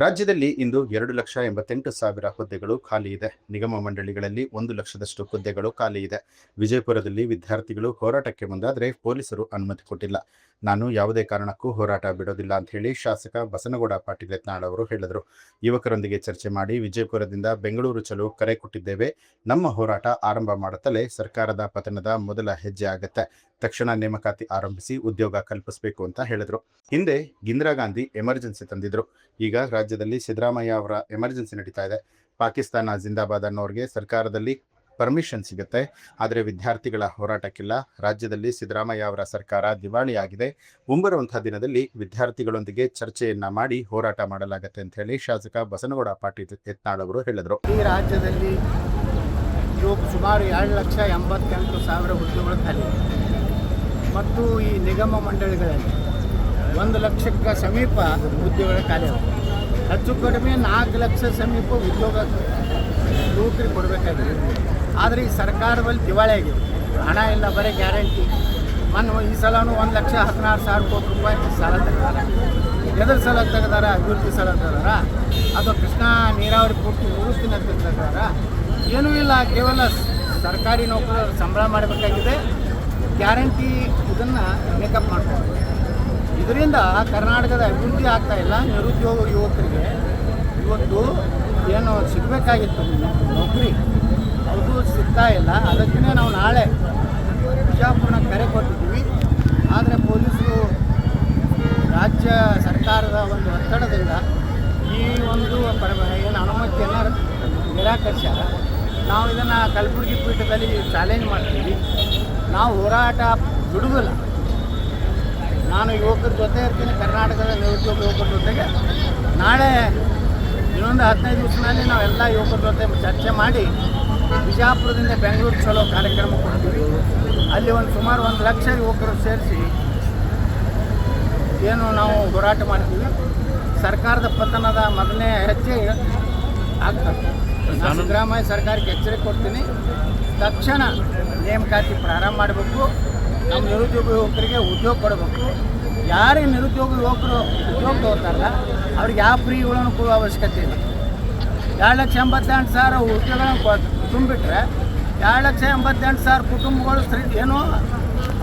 ರಾಜ್ಯದಲ್ಲಿ ಇಂದು 2,88,000 ಹುದ್ದೆಗಳು ಖಾಲಿ ಇದೆ. ನಿಗಮ ಮಂಡಳಿಗಳಲ್ಲಿ 1 ಲಕ್ಷದಷ್ಟು ಹುದ್ದೆಗಳು ಖಾಲಿ ಇದೆ. ವಿಜಯಪುರದಲ್ಲಿ ವಿದ್ಯಾರ್ಥಿಗಳು ಹೋರಾಟಕ್ಕೆ ಮುಂದಾದರೆ ಪೊಲೀಸರು ಅನುಮತಿ ಕೊಟ್ಟಿಲ್ಲ. ನಾನು ಯಾವುದೇ ಕಾರಣಕ್ಕೂ ಹೋರಾಟ ಬಿಡೋದಿಲ್ಲ ಅಂತ ಹೇಳಿ ಶಾಸಕ ಬಸನಗೌಡ ಪಾಟೀಲ್ ಯತ್ನಾಳ್ ಅವರು ಹೇಳಿದರು. ಯುವಕರೊಂದಿಗೆ ಚರ್ಚೆ ಮಾಡಿ ವಿಜಯಪುರದಿಂದ ಬೆಂಗಳೂರು ಚಲೋ ಕರೆ ಕೊಟ್ಟಿದ್ದೇವೆ. ನಮ್ಮ ಹೋರಾಟ ಆರಂಭ ಮಾಡುತ್ತಲೇ ಸರ್ಕಾರದ ಪತನದ ಮೊದಲ ಹೆಜ್ಜೆ ಆಗತ್ತೆ. ತಕ್ಷಣ ನೇಮಕಾತಿ ಆರಂಭಿಸಿ ಉದ್ಯೋಗ ಕಲ್ಪಿಸಬೇಕು ಅಂತ ಹೇಳಿದ್ರು. ಹಿಂದೆ ಇಂದಿರಾ ಗಾಂಧಿ ಎಮರ್ಜೆನ್ಸಿ ತಂದಿದ್ರು. ಈಗ ರಾಜ್ಯದಲ್ಲಿ ಸಿದ್ದರಾಮಯ್ಯ ಅವರ ಎಮರ್ಜೆನ್ಸಿ ನಡೀತಾ ಇದೆ. ಪಾಕಿಸ್ತಾನ ಜಿಂದಾಬಾದ್ ಅನ್ನೋರಿಗೆ ಸರ್ಕಾರದಲ್ಲಿ ಪರ್ಮಿಷನ್ ಸಿಗುತ್ತೆ, ಆದರೆ ವಿದ್ಯಾರ್ಥಿಗಳ ಹೋರಾಟಕ್ಕಿಲ್ಲ. ರಾಜ್ಯದಲ್ಲಿ ಸಿದ್ದರಾಮಯ್ಯ ಅವರ ಸರ್ಕಾರ ದಿವಾಳಿಯಾಗಿದೆ. ಮುಂಬರುವಂತಹ ದಿನದಲ್ಲಿ ವಿದ್ಯಾರ್ಥಿಗಳೊಂದಿಗೆ ಚರ್ಚೆಯನ್ನ ಮಾಡಿ ಹೋರಾಟ ಮಾಡಲಾಗುತ್ತೆ ಅಂತ ಹೇಳಿ ಶಾಸಕ ಬಸನಗೌಡ ಪಾಟೀಲ್ ಯತ್ನಾಳ್ ಅವರು ಹೇಳಿದರು. ಈ ರಾಜ್ಯದಲ್ಲಿ ಸುಮಾರು 2,88,000 ಹುದ್ದೆಗಳು ಖಾಲಿ ಮತ್ತು ಈ ನಿಗಮ ಮಂಡಳಿಗಳಲ್ಲಿ 1 ಲಕ್ಷಕ್ಕೆ ಸಮೀಪ ಹುದ್ದೆಗಳು ಖಾಲಿ ಅವು. ಹೆಚ್ಚು ಕಡಿಮೆ 4 ಲಕ್ಷ ಸಮೀಪ ಉದ್ಯೋಗ ನೌಕರಿ ಕೊಡಬೇಕಾಗಿದೆ. ಆದರೆ ಈ ಸರ್ಕಾರದಲ್ಲಿ ದಿವಾಳಿ ಆಗಿದೆ. ಹಣ ಇಲ್ಲ, ಬರೀ ಗ್ಯಾರಂಟಿ. ಈ ಸಲನೂ 1,16,000 ಕೋಟಿ ರೂಪಾಯಿ ಸಾಲ ತೆಗೆದಾರ. ಎದ್ರ ಸಲ ತೆಗೆದಾರ? ಅಭಿವೃದ್ಧಿ ಸಲ ತೆಗೆದಾರ. ಅದು ಕೃಷ್ಣಾ ನೀರಾವರಿ ಪೂರ್ತಿ ಮುಗಿಸ್ತೀನಿ ಅಂತ ತೆಗೆದಾರ. ಏನೂ ಇಲ್ಲ, ಕೇವಲ ಸರ್ಕಾರಿ ನೌಕರರು ಸಂಬಳ ಮಾಡಬೇಕಾಗಿದೆ. ಗ್ಯಾರಂಟಿ ಇದನ್ನು ಮೇಕಪ್ ಮಾಡ್ಕೊಂಡು ಇದರಿಂದ ಕರ್ನಾಟಕದ ಅಭಿವೃದ್ಧಿ ಆಗ್ತಾ ಇಲ್ಲ. ನಿರುದ್ಯೋಗ ಯುವಕರಿಗೆ ಇವತ್ತು ಏನು ಸಿಗಬೇಕಾಗಿತ್ತು ನೌಕರಿ, ಅದು ಸಿಗ್ತಾ ಇಲ್ಲ. ಅದಕ್ಕೇ ನಾವು ನಾಳೆ ಬಿಜಾಪುರನ ಕರೆ ಕೊಟ್ಟಿದ್ದೀವಿ. ಆದರೆ ಪೊಲೀಸರು ರಾಜ್ಯ ಸರ್ಕಾರದ ಒಂದು ಒತ್ತಡದಿಂದ ಈ ಒಂದು ಏನು ಅನುಮತಿಯನ್ನು ನಿರಾಕರಿಸ್ಯಾರ. ನಾವು ಇದನ್ನು ಕಲಬುರಗಿ ಪೀಠದಲ್ಲಿ ಚಾಲೆಂಜ್ ಮಾಡ್ತೀವಿ. ನಾವು ಹೋರಾಟ ಬಿಡುವುದಿಲ್ಲ. ನಾನು ಯುವಕರ ಜೊತೆ ಇರ್ತೀನಿ, ಕರ್ನಾಟಕದ ನಿರುದ್ಯೋಗ ಯುವಕರ ಜೊತೆಗೆ. ನಾಳೆ ಇನ್ನೊಂದು 15 ದಿವಸದಲ್ಲಿ ನಾವೆಲ್ಲ ಯುವಕರ ಜೊತೆ ಚರ್ಚೆ ಮಾಡಿ ಬಿಜಾಪುರದಿಂದ ಬೆಂಗಳೂರು ಚಲೋ ಕಾರ್ಯಕ್ರಮ ಕೊಡ್ತೀವಿ. ಅಲ್ಲಿ ಸುಮಾರು 1 ಲಕ್ಷ ಯುವಕರು ಸೇರಿಸಿ ಏನು ನಾವು ಹೋರಾಟ ಮಾಡ್ತೀವಿ. ಸರ್ಕಾರದ ಪತನದ ಮೊದಲನೇ ಹೆಜ್ಜೆ ಆಗ್ತದೆ. ನಾನು ಸಿದ್ದರಾಮಯ್ಯ ಸರ್ಕಾರಕ್ಕೆ ಎಚ್ಚರಿಕೆ ಕೊಡ್ತೀನಿ. ತಕ್ಷಣ ನೇಮಕಾತಿ ಪ್ರಾರಂಭ ಮಾಡಬೇಕು. ನಮ್ಮ ನಿರುದ್ಯೋಗ ಯುವಕರಿಗೆ ಉದ್ಯೋಗ ಕೊಡಬೇಕು. ಯಾರಿಗೆ ನಿರುದ್ಯೋಗ ಯುವಕರು ಉದ್ಯೋಗ ತಗೋತಾರಲ್ಲ ಅವ್ರಿಗೆ ಯಾವ ಫ್ರೀಗಳನ್ನು ಕೊಡುವ ಅವಶ್ಯಕತೆ ಇಲ್ಲ. 2,88,000 ಉದ್ಯೋಗಗಳನ್ನು ತುಂಬಿಟ್ರೆ 2,88,000 ಕುಟುಂಬಗಳು ಏನೋ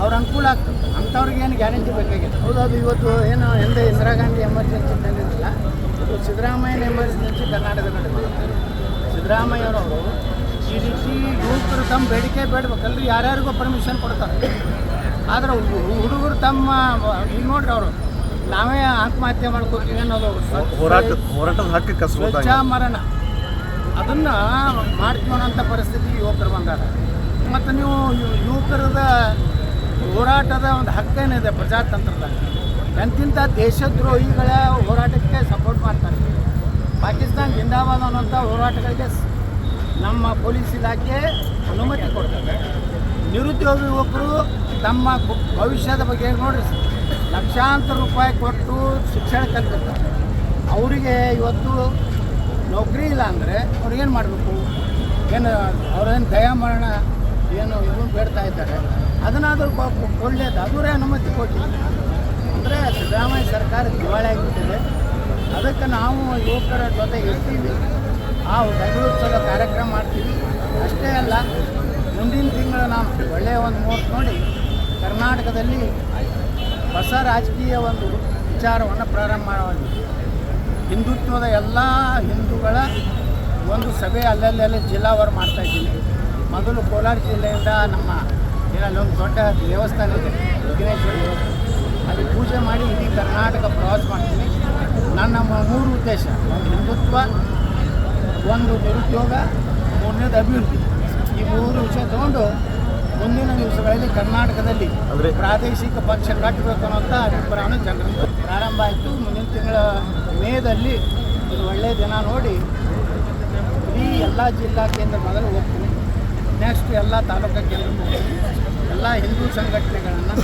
ಅವ್ರ ಅನುಕೂಲ ಆಗ್ತದೆ. ಅಂಥವ್ರಿಗೆ ಏನು ಗ್ಯಾರಂಟಿ ಬೇಕಾಗಿದೆ. ಹೌದು, ಅದು ಇವತ್ತು ಏನು ಹಿಂದೆ ಇಂದಿರಾ ಗಾಂಧಿ ಎಮರ್ಜೆನ್ಸಿ ತಂದಿರಲಿಲ್ಲ, ಇದು ಸಿದ್ದರಾಮಯ್ಯನ ಎಮರ್ಜೆನ್ಸಿ ಕರ್ನಾಟಕದ ನಡೆದಿದೆ. ಸಿದ್ದರಾಮಯ್ಯನವರು ಈ ರೀತಿ ಯುವಕರು ತಮ್ಮ ಬೇಡಿಕೆ ಬೇಡಬೇಕಲ್ರಿ, ಯಾರ್ಯಾರಿಗೂ ಪರ್ಮಿಷನ್ ಕೊಡ್ತಾರೆ. ಆದರೆ ಹುಡುಗರು ತಮ್ಮ ಈಗ ನೋಡ್ರಿ, ಅವರು ನಾವೇ ಆತ್ಮಹತ್ಯೆ ಮಾಡ್ಕೋತೀವಿ ಅನ್ನೋದು ಹೋರಾಟದ ಹಕ್ಕಕ್ಕೆ ಸ್ವಚ್ಛ ಮರಣ ಅದನ್ನು ಮಾಡ್ತೀವಿ ಅನ್ನೋಂಥ ಪರಿಸ್ಥಿತಿ ಯುವಕರು ಬಂದಾರ. ಮತ್ತು ನೀವು ಯುವಕರದ ಹೋರಾಟದ ಒಂದು ಹಕ್ಕೇನಿದೆ ಪ್ರಜಾತಂತ್ರದಾಗ. ಎಂತಿಂಥ ದೇಶದ್ರೋಹಿಗಳ ಹೋರಾಟಕ್ಕೆ ಸಪೋರ್ಟ್ ಮಾಡ್ತಾರೆ. ಪಾಕಿಸ್ತಾನ ಜಿಂದಾಬಾದ್ ಅನ್ನೋಂಥ ಹೋರಾಟಗಳಿಗೆ ನಮ್ಮ ಪೊಲೀಸ್ ಇಲಾಖೆ ಅನುಮತಿ ಕೊಡ್ತಾರೆ. ನಿರುದ್ಯೋಗ ಯುವಕರು ತಮ್ಮ ಭವಿಷ್ಯದ ಬಗ್ಗೆ ನೋಡ್ರಿ, ಲಕ್ಷಾಂತರ ರೂಪಾಯಿ ಕೊಟ್ಟು ಶಿಕ್ಷಣ ಕಲಿತಿರ್ತಾರೆ. ಅವರಿಗೆ ಇವತ್ತು ನೌಕರಿ ಇಲ್ಲ ಅಂದರೆ ಅವ್ರಿಗೇನು ಮಾಡಬೇಕು? ಏನು ಅವ್ರೇನು ದಯಾಮರಣ ಏನು ಇದನ್ನು ಬೇಡ್ತಾ ಇದ್ದಾರೆ, ಅದನ್ನಾದರೂ ಒಳ್ಳೆಯದು. ಅದರೇ ಅನುಮತಿ ಕೊಟ್ಟಿಲ್ಲ ಅಂದರೆ ಸಿದ್ದರಾಮಯ್ಯ ಸರ್ಕಾರ ದಿವಾಳಿ ಆಗಿಬಿಟ್ಟಿದೆ. ಅದಕ್ಕೆ ನಾವು ಯುವಕರ ಜೊತೆ ಇರ್ತೀವಿ. ಆ ಬೆಂಗಳೂರು ಚಲೋ ಕಾರ್ಯಕ್ರಮ ಮಾಡ್ತೀವಿ. ಅಷ್ಟೇ ಅಲ್ಲ, ಮುಂದಿನ ತಿಂಗಳು ನಾವು ಒಳ್ಳೆಯ ಒಂದು ಮುಹೂರ್ತ ನೋಡಿ ಕರ್ನಾಟಕದಲ್ಲಿ ಹೊಸ ರಾಜಕೀಯ ಒಂದು ವಿಚಾರವನ್ನು ಪ್ರಾರಂಭ ಮಾಡಿದ್ವಿ. ಹಿಂದುತ್ವದ ಎಲ್ಲ ಹಿಂದೂಗಳ ಒಂದು ಸಭೆ ಅಲ್ಲಲ್ಲಿ ಜಿಲ್ಲಾವಾರು ಮಾಡ್ತಾಯಿದ್ದೀನಿ. ಮೊದಲು ಕೋಲಾರ ಜಿಲ್ಲೆಯಿಂದ ನಮ್ಮ ಏನಲ್ಲಿ ಒಂದು ದೊಡ್ಡ ದೇವಸ್ಥಾನ ಇದೆ, ವಿಘ್ನೇಶ್ವರ ದೇವಸ್ಥಾನ, ಅಲ್ಲಿ ಪೂಜೆ ಮಾಡಿ ಇಡೀ ಕರ್ನಾಟಕ ಪ್ರವಾಸ ಮಾಡ್ತೀನಿ. ನನ್ನ 3 ಉದ್ದೇಶ: ಒಂದು ಹಿಂದುತ್ವ, ಒಂದು ನಿರುದ್ಯೋಗ, 3ನೇದು ಅಭಿವೃದ್ಧಿ. ಈ 3 ವಿಷಯ ತಗೊಂಡು ಮುಂದಿನ ದಿವಸಗಳಲ್ಲಿ ಕರ್ನಾಟಕದಲ್ಲಿ ಪ್ರಾದೇಶಿಕ ಪಕ್ಷ ಕಟ್ಟಬೇಕು ಅನ್ನೋಂಥ ಅಭಿಪ್ರಾಯವನ್ನು ಜನರಿಂದ ಪ್ರಾರಂಭ ಆಯಿತು. ಮುಂದಿನ ತಿಂಗಳ ಮೇದಲ್ಲಿ ಒಂದು ಒಳ್ಳೆಯ ದಿನ ನೋಡಿ ಇಡೀ ಎಲ್ಲ ಜಿಲ್ಲಾ ಕೇಂದ್ರ ಮೊದಲು ಹೋಗ್ತೀನಿ. ನೆಕ್ಸ್ಟ್ ಎಲ್ಲ ತಾಲೂಕಾ ಕೇಂದ್ರಕ್ಕೆ ಹೋಗ್ತೀನಿ. ಎಲ್ಲ ಹಿಂದೂ ಸಂಘಟನೆಗಳನ್ನು,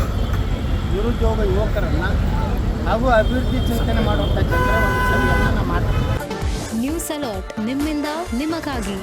ನಿರುದ್ಯೋಗ ಯುವಕರನ್ನು ಹಾಗೂ ಅಭಿವೃದ್ಧಿ ಚಿಂತನೆ ಮಾಡುವಂಥ ಜನರ ಒಂದು ಸಭೆಯನ್ನು ನಾನು ಮಾಡ್ತೀನಿ. ನ್ಯೂಸ್ ಅಲರ್ಟ್, ನಿಮ್ಮಿಂದ ನಿಮಗಾಗಿ.